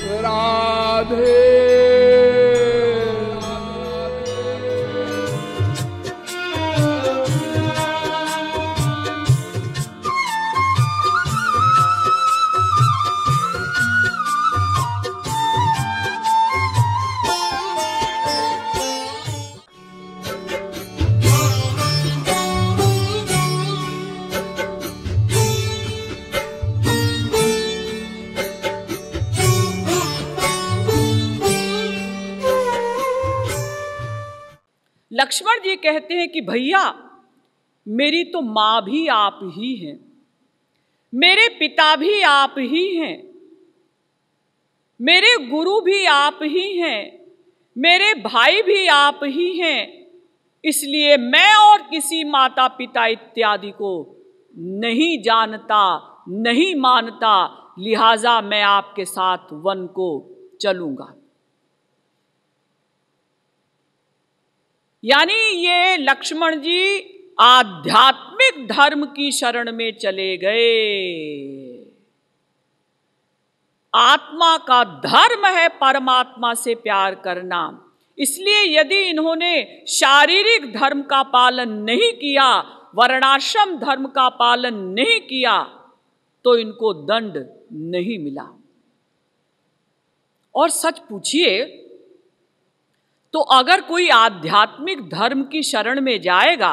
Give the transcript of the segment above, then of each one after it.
राधे। लक्ष्मण जी कहते हैं कि भैया मेरी तो माँ भी आप ही हैं, मेरे पिता भी आप ही हैं, मेरे गुरु भी आप ही हैं, मेरे भाई भी आप ही हैं, इसलिए मैं और किसी माता पिता इत्यादि को नहीं जानता, नहीं मानता, लिहाजा मैं आपके साथ वन को चलूंगा। यानी ये लक्ष्मण जी आध्यात्मिक धर्म की शरण में चले गए। आत्मा का धर्म है परमात्मा से प्यार करना, इसलिए यदि इन्होंने शारीरिक धर्म का पालन नहीं किया, वर्णाश्रम धर्म का पालन नहीं किया, तो इनको दंड नहीं मिला। और सच पूछिए तो अगर कोई आध्यात्मिक धर्म की शरण में जाएगा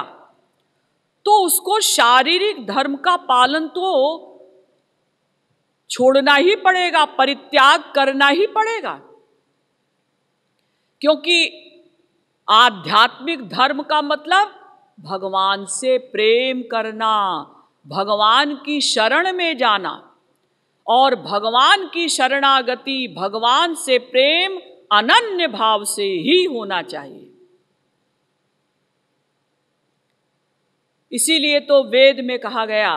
तो उसको शारीरिक धर्म का पालन तो छोड़ना ही पड़ेगा, परित्याग करना ही पड़ेगा, क्योंकि आध्यात्मिक धर्म का मतलब भगवान से प्रेम करना, भगवान की शरण में जाना, और भगवान की शरणागति, भगवान से प्रेम अनन्य भाव से ही होना चाहिए। इसीलिए तो वेद में कहा गया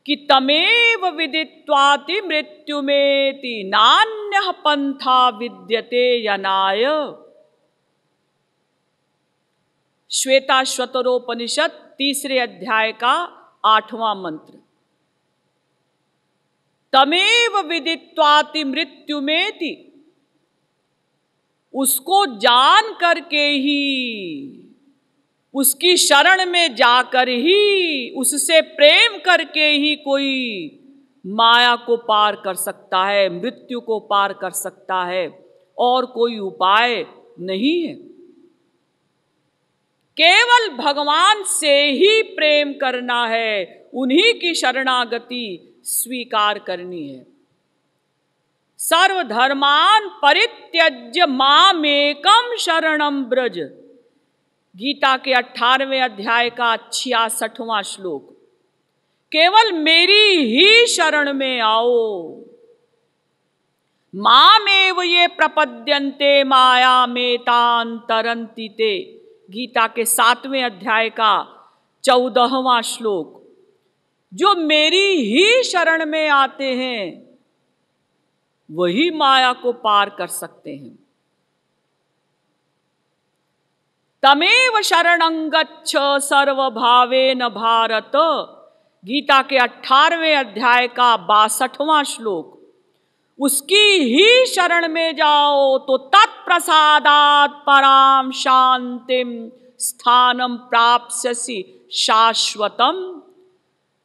कि तमेव विदित्वाति मृत्युमेति नान्यः पंथा विद्यते यनाय। श्वेताश्वतरोपनिषद 3 अध्याय का 8वां मंत्र। तमेव विदित्वाति मृत्युमेति, उसको जान करके ही, उसकी शरण में जाकर ही, उससे प्रेम करके ही कोई माया को पार कर सकता है, मृत्यु को पार कर सकता है, और कोई उपाय नहीं है। केवल भगवान से ही प्रेम करना है, उन्हीं की शरणागति स्वीकार करनी है। सर्वधर्मान परित्यज्य मामेकम शरणम ब्रज, गीता के 18वें अध्याय का 66वां श्लोक। केवल मेरी ही शरण में आओ। मामेव ये प्रपद्यन्ते माया में तांतरन्ति ते, गीता के 7वें अध्याय का 14वां श्लोक। जो मेरी ही शरण में आते हैं वही माया को पार कर सकते हैं। तमेव शरणं गच्छ सर्वभावेन भारत, गीता के 18वें अध्याय का 62वां श्लोक। उसकी ही शरण में जाओ तो तत्प्रसादात् पराम शांतिम स्थानम प्राप्स्यसि शाश्वतम,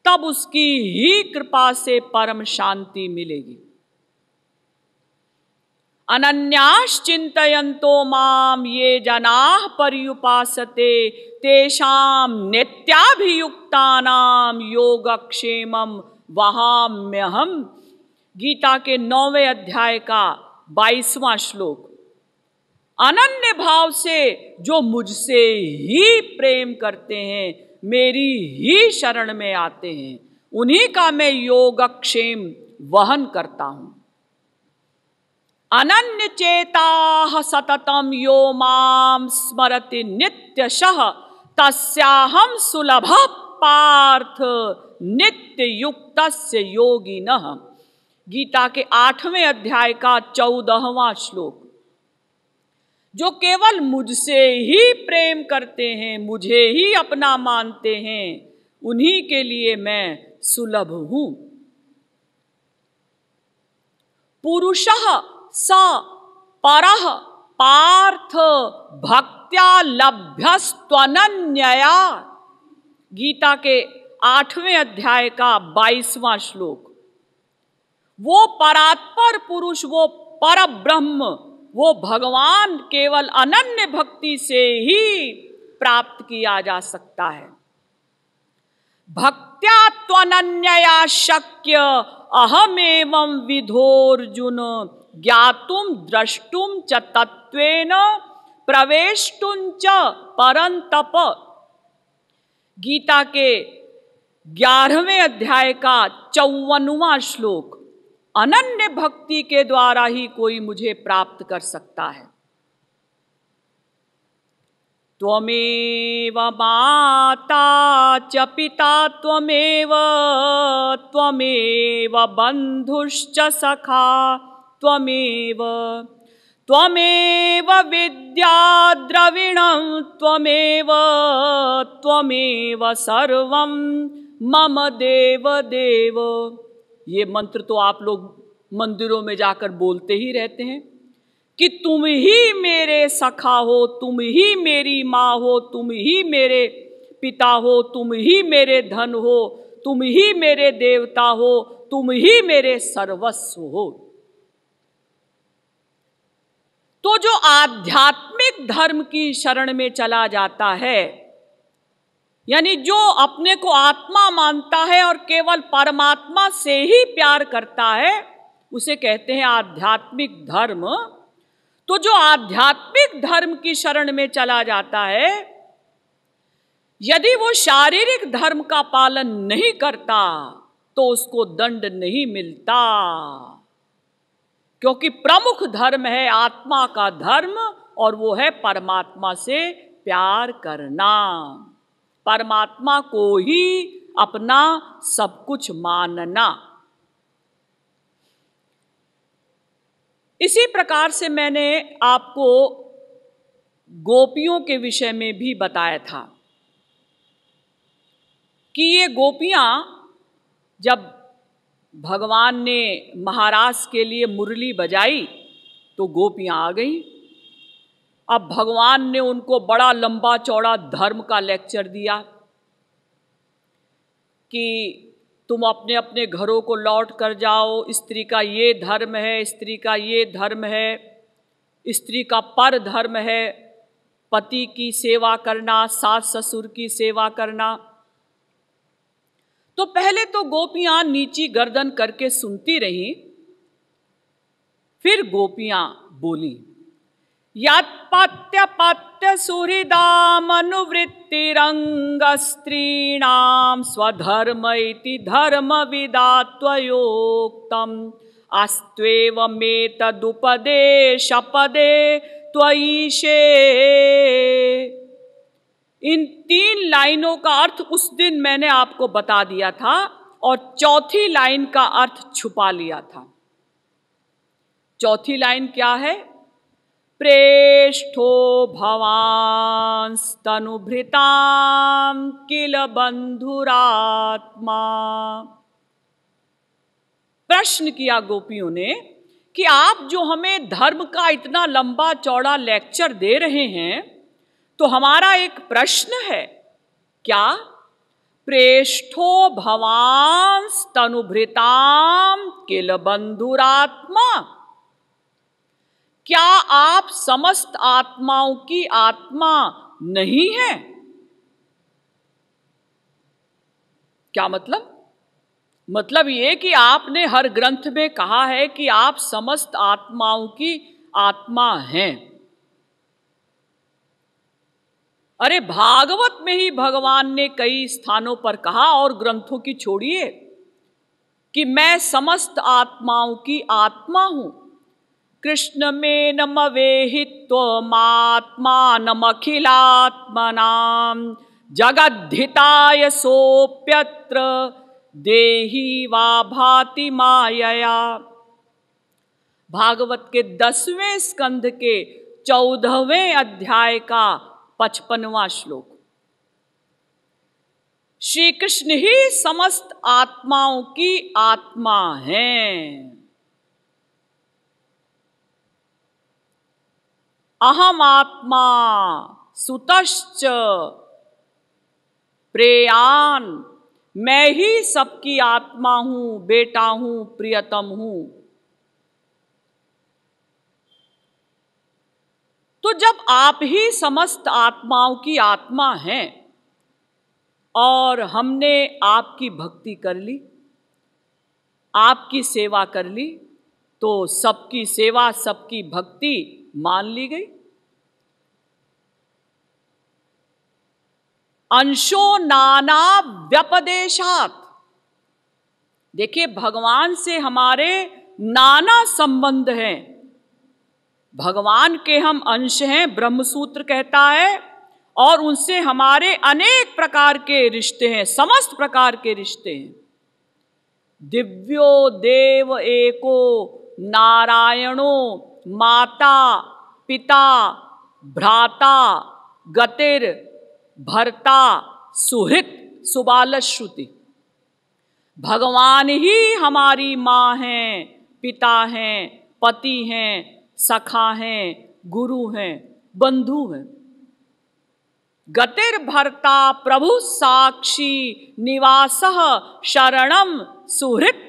तब उसकी ही कृपा से परम शांति मिलेगी। अनन्याश्चिन्तयन्तो माम ये जनाः पर्युपासते तेषां नित्याभियुक्तानां योगक्षेमं वहाम्यहम्, गीता के 9वें अध्याय का 22वां श्लोक। अनन्य भाव से जो मुझसे ही प्रेम करते हैं, मेरी ही शरण में आते हैं, उन्हीं का मैं योगक्षेम वहन करता हूं। अनन्य चेताः सततम यो माम स्मरति नित्यशः तस्याहं सुलभः पार्थ नित्य युक्तस्य योगिनः, गीता के 8वें अध्याय का 14वां श्लोक। जो केवल मुझसे ही प्रेम करते हैं, मुझे ही अपना मानते हैं, उन्हीं के लिए मैं सुलभ हूं। पुरुषः स परः पार्थ भक्त्या लभ्यस्त्वनन्यया। गीता के 8वें अध्याय का 22वां श्लोक। वो परात्पर पुरुष, वो पर ब्रह्म, वो भगवान केवल अनन्य भक्ति से ही प्राप्त किया जा सकता है। भक्त्या त्वनन्यया शक्य अहमेवं विधोर्जुन ज्ञातुम द्रष्टुम च तत्वेन प्रवेष्टुम च परंतप। गीता के 11वें अध्याय का 54वां श्लोक। अनन्य भक्ति के द्वारा ही कोई मुझे प्राप्त कर सकता है। त्वमेव माता च पिता त्वमेव, त्वमेव बन्धुश्च सखा त्वमेव, त्वमेव विद्या द्रविणं त्वमेव, त्वमेव सर्वं मम देव देव। ये मंत्र तो आप लोग मंदिरों में जाकर बोलते ही रहते हैं कि तुम ही मेरे सखा हो, तुम ही मेरी माँ हो, तुम ही मेरे पिता हो, तुम ही मेरे धन हो, तुम ही मेरे देवता हो, तुम ही मेरे सर्वस्व हो। तो जो आध्यात्मिक धर्म की शरण में चला जाता है, यानी जो अपने को आत्मा मानता है और केवल परमात्मा से ही प्यार करता है, उसे कहते हैं आध्यात्मिक धर्म। तो जो आध्यात्मिक धर्म की शरण में चला जाता है, यदि वो शारीरिक धर्म का पालन नहीं करता तो उसको दंड नहीं मिलता, क्योंकि प्रमुख धर्म है आत्मा का धर्म, और वो है परमात्मा से प्यार करना, परमात्मा को ही अपना सब कुछ मानना। इसी प्रकार से मैंने आपको गोपियों के विषय में भी बताया था कि ये गोपियां, जब भगवान ने महाराज के लिए मुरली बजाई तो गोपियां आ गई। अब भगवान ने उनको बड़ा लंबा चौड़ा धर्म का लेक्चर दिया कि तुम अपने अपने घरों को लौट कर जाओ, स्त्री का ये धर्म है, स्त्री का ये धर्म है, स्त्री का पर धर्म है पति की सेवा करना, सास ससुर की सेवा करना। तो पहले तो गोपियां नीची गर्दन करके सुनती रहीं, फिर गोपियां बोली, यत्पत्य पत्य सुहृदामनुवृत्तिरंग स्त्रीणां स्वधर्म इति धर्मविदात्वयोक्तम् अस्त्वेवमेतदुपदेशपदे त्वयीशे। इन 3 लाइनों का अर्थ उस दिन मैंने आपको बता दिया था और चौथी लाइन का अर्थ छुपा लिया था। चौथी लाइन क्या है? प्रेष्ठो भवांस्तनुभृतां किल बंधुरात्मा। प्रश्न किया गोपियों ने कि आप जो हमें धर्म का इतना लंबा चौड़ा लेक्चर दे रहे हैं, तो हमारा एक प्रश्न है, क्या? प्रेष्ठो भवांस्तनुभृतां किल बंधुरात्मा। क्या आप समस्त आत्माओं की आत्मा नहीं है? क्या मतलब? मतलब ये कि आपने हर ग्रंथ में कहा है कि आप समस्त आत्माओं की आत्मा हैं। अरे भागवत में ही भगवान ने कई स्थानों पर कहा, और ग्रंथों की छोड़िए, कि मैं समस्त आत्माओं की आत्मा हूं। कृष्ण में नम वेहित्वमात्मानमखिलात्मनां जगद्धिताय सोप्यत्र देही वा भाति मायया। भागवत के 10वें स्कंध के 14वें अध्याय का 55वां श्लोक। श्री कृष्ण ही समस्त आत्माओं की आत्मा हैं। अहम आत्मा सुतश्च प्रेयान, मैं ही सबकी आत्मा हूं, बेटा हूं, प्रियतम हूं। तो जब आप ही समस्त आत्माओं की आत्मा हैं और हमने आपकी भक्ति कर ली, आपकी सेवा कर ली, तो सबकी सेवा सबकी भक्ति मान ली गई। अंशो नाना व्यपदेशात, देखिए भगवान से हमारे नाना संबंध हैं। भगवान के हम अंश हैं, ब्रह्मसूत्र कहता है, और उनसे हमारे अनेक प्रकार के रिश्ते हैं, समस्त प्रकार के रिश्ते हैं। दिव्यो देव एको नारायणो माता पिता भ्राता गतिर भर्ता सुहृत सुबाल श्रुति। भगवान ही हमारी माँ हैं, पिता हैं, पति हैं, सखा हैं, गुरु हैं, बंधु हैं। गतिर भर्ता प्रभु साक्षी निवासः शरणम सुहृत।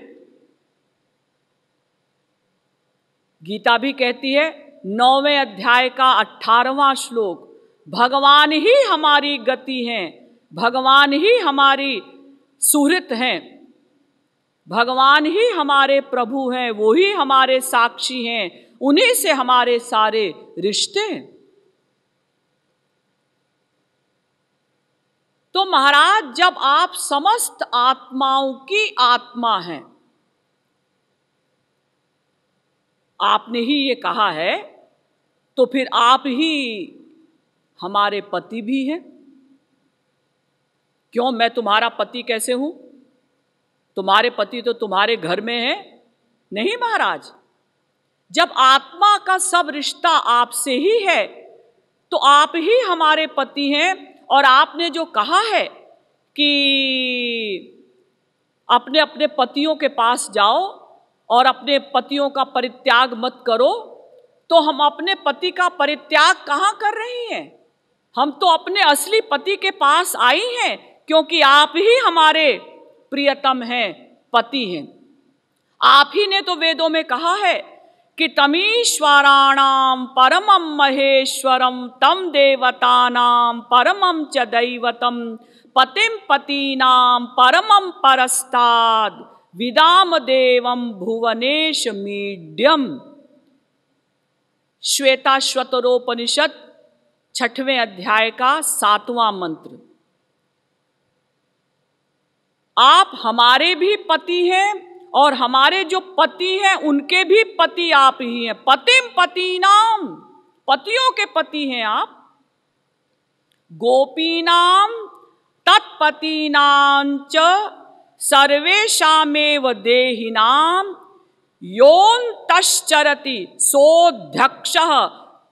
गीता भी कहती है 9वें अध्याय का 18वां श्लोक, भगवान ही हमारी गति हैं, भगवान ही हमारी सुहृत हैं, भगवान ही हमारे प्रभु हैं, वो ही हमारे साक्षी हैं, उन्हीं से हमारे सारे रिश्ते हैं। तो महाराज, जब आप समस्त आत्माओं की आत्मा हैं, आपने ही ये कहा है, तो फिर आप ही हमारे पति भी हैं। क्यों, मैं तुम्हारा पति कैसे हूं? तुम्हारे पति तो तुम्हारे घर में है। नहीं महाराज, जब आत्मा का सब रिश्ता आपसे ही है, तो आप ही हमारे पति हैं। और आपने जो कहा है कि अपने अपने पतियों के पास जाओ और अपने पतियों का परित्याग मत करो, तो हम अपने पति का परित्याग कहाँ कर रही हैं? हम तो अपने असली पति के पास आई हैं, क्योंकि आप ही हमारे प्रियतम हैं, पति हैं। आप ही ने तो वेदों में कहा है कि तमीश्वराणाम परमं महेश्वरम तम देवतानां परमं च दैवतम पतिं पतीनां परमं परस्ताद विदाम देवं भुवनेश मीड्यम। श्वेताश्वतरोपनिषद 6वें अध्याय का 7वां मंत्र। आप हमारे भी पति हैं और हमारे जो पति हैं उनके भी पति आप ही हैं। पतिम पतीनाम, पतियों के पति हैं आप। गोपीनाम तत्पतीनां च सर्वेषामेव देहिनां योऽन्तश्चरति सोऽध्यक्षः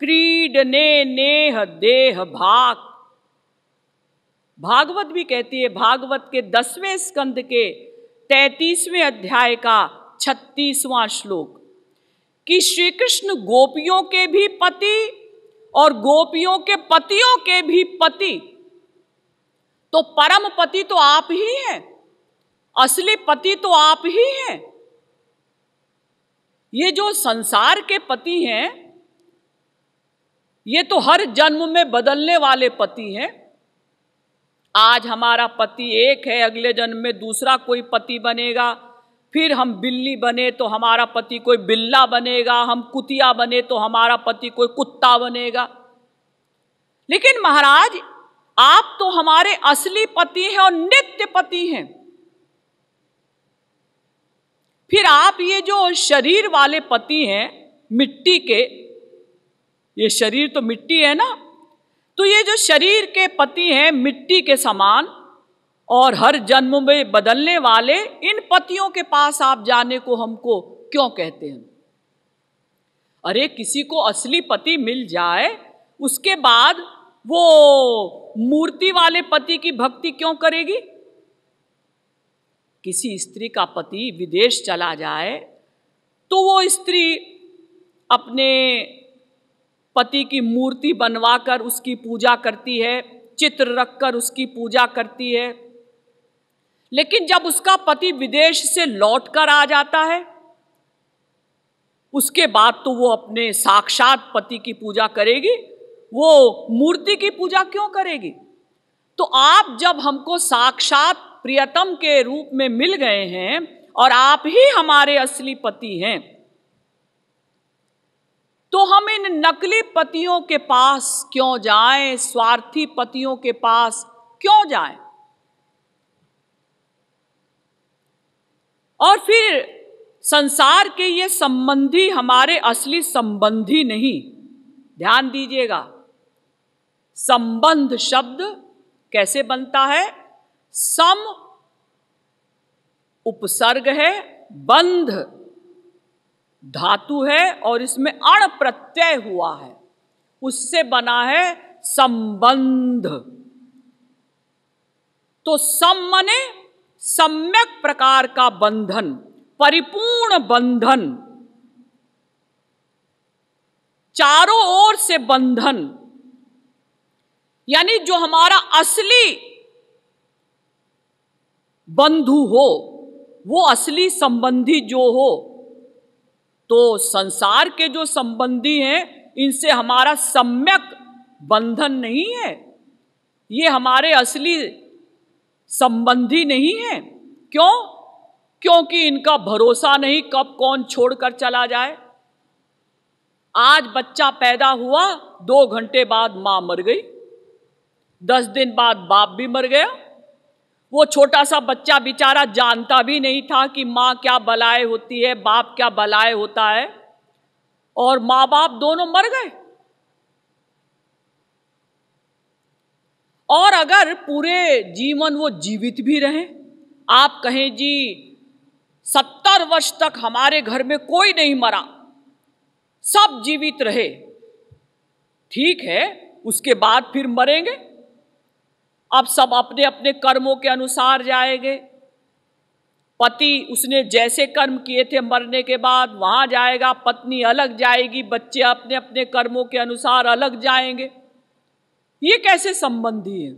क्रीडने नेह देह भाग। भागवत भी कहती है, भागवत के 10वें स्कंद के 33वें अध्याय का 36वां श्लोक, कि श्री कृष्ण गोपियों के भी पति और गोपियों के पतियों के भी पति। तो परम पति तो आप ही हैं, असली पति तो आप ही हैं। ये जो संसार के पति हैं, ये तो हर जन्म में बदलने वाले पति हैं। आज हमारा पति एक है, अगले जन्म में दूसरा कोई पति बनेगा, फिर हम बिल्ली बने तो हमारा पति कोई बिल्ला बनेगा, हम कुतिया बने तो हमारा पति कोई कुत्ता बनेगा। लेकिन महाराज, आप तो हमारे असली पति हैं और नित्य पति हैं। फिर आप ये जो शरीर वाले पति हैं, मिट्टी के, ये शरीर तो मिट्टी है ना, तो ये जो शरीर के पति हैं मिट्टी के समान और हर जन्म में बदलने वाले, इन पतियों के पास आप जाने को हमको क्यों कहते हैं? अरे किसी को असली पति मिल जाए, उसके बाद वो मूर्ति वाले पति की भक्ति क्यों करेगी? किसी स्त्री का पति विदेश चला जाए तो वो स्त्री अपने पति की मूर्ति बनवाकर उसकी पूजा करती है, चित्र रखकर उसकी पूजा करती है। लेकिन जब उसका पति विदेश से लौटकर आ जाता है, उसके बाद तो वो अपने साक्षात पति की पूजा करेगी, वो मूर्ति की पूजा क्यों करेगी? तो आप जब हमको साक्षात प्रियतम के रूप में मिल गए हैं और आप ही हमारे असली पति हैं, तो हम इन नकली पतियों के पास क्यों जाएं, स्वार्थी पतियों के पास क्यों जाएं? और फिर संसार के ये संबंधी हमारे असली संबंधी नहीं। ध्यान दीजिएगा, संबंध शब्द कैसे बनता है? सम उपसर्ग है, बंध धातु है और इसमें अण प्रत्यय हुआ है, उससे बना है संबंध। तो सम माने सम्यक प्रकार का बंधन, परिपूर्ण बंधन, चारों ओर से बंधन, यानी जो हमारा असली बंधु हो, वो असली संबंधी जो हो। तो संसार के जो संबंधी हैं, इनसे हमारा सम्यक बंधन नहीं है, ये हमारे असली संबंधी नहीं है। क्यों? क्योंकि इनका भरोसा नहीं, कब कौन छोड़कर चला जाए। आज बच्चा पैदा हुआ, 2 घंटे बाद मां मर गई, 10 दिन बाद बाप भी मर गया। वो छोटा सा बच्चा बेचारा जानता भी नहीं था कि मां क्या बलाए होती है, बाप क्या बलाए होता है, और मां बाप दोनों मर गए। और अगर पूरे जीवन वो जीवित भी रहे, आप कहें जी 70 वर्ष तक हमारे घर में कोई नहीं मरा, सब जीवित रहे, ठीक है, उसके बाद फिर मरेंगे। अब सब अपने अपने कर्मों के अनुसार जाएंगे। पति उसने जैसे कर्म किए थे मरने के बाद वहां जाएगा, पत्नी अलग जाएगी, बच्चे अपने अपने कर्मों के अनुसार अलग जाएंगे। ये कैसे संबंधी है?